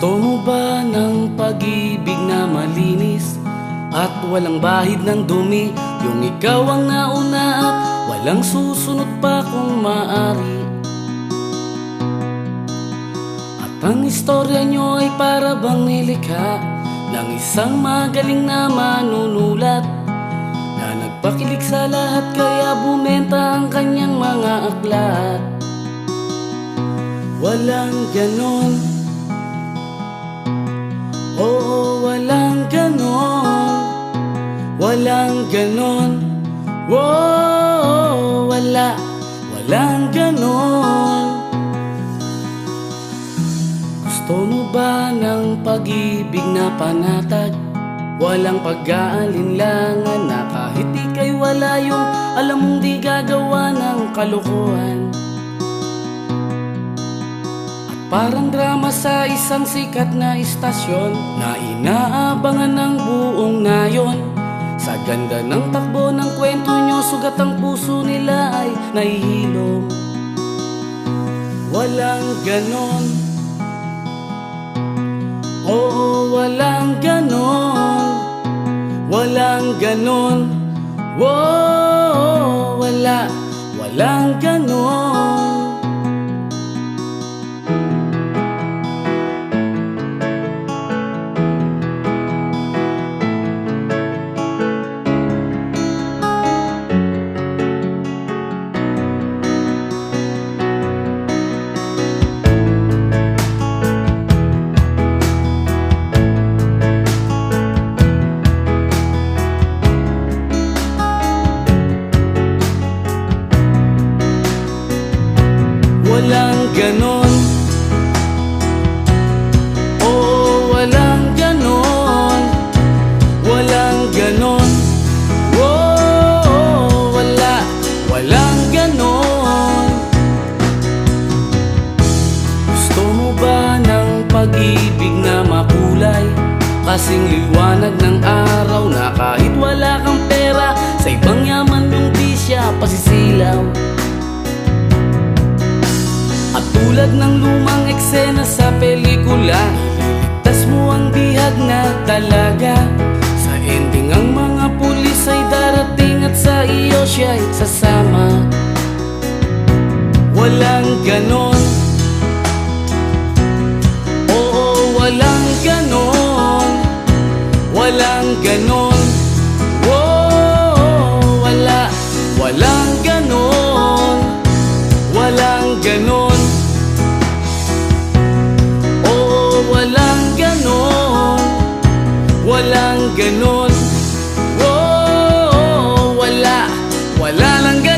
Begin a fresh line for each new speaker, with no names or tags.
Gusto mo ba ng pag-ibig na malinis at walang bahid ng dumi? Yung ikaw ang nauna at walang susunod pa kung maaari. At ang istorya nyo ay para bang nilikha ng isang magaling na manunulat na nagpakilig sa lahat kaya bumenta ang kanyang mga aklat. Walang ganon, oo, walang ganon, walang ganon, wow, walang ganon. Gusto mo ba ng pag-ibig na panatag? Walang pag-aalinlangan na kahit ika'y wala yung alam mong di gagawa ng kalokohan. Parang drama sa isang sikat na istasyon na inaabangan ng buong nayon. Sa ganda ng takbo ng kwento nyo, sugat ang puso nila ay nahihilom. Walang ganon, oo, walang ganon, walang ganon, wow, walang ganon. Walang ganon, oo, walang ganon, walang ganon, oh, walang ganon. Gusto mo ba ng pag-ibig na makulay? Kasing liwanag ng araw na kahit wala kang pera, sa ibang yaman yung di siya pasisilaw. At tulad ng lumang eksena sa pelikula, iligtas mo ang bihag na talaga. Sa ending ang mga pulis ay darating at sa iyo siya'y sasama. Walang ganon, oo, walang ganon, walang ganon, oh, walang ganon, walang ganon. Walang ganon, oh, wala lang ganon.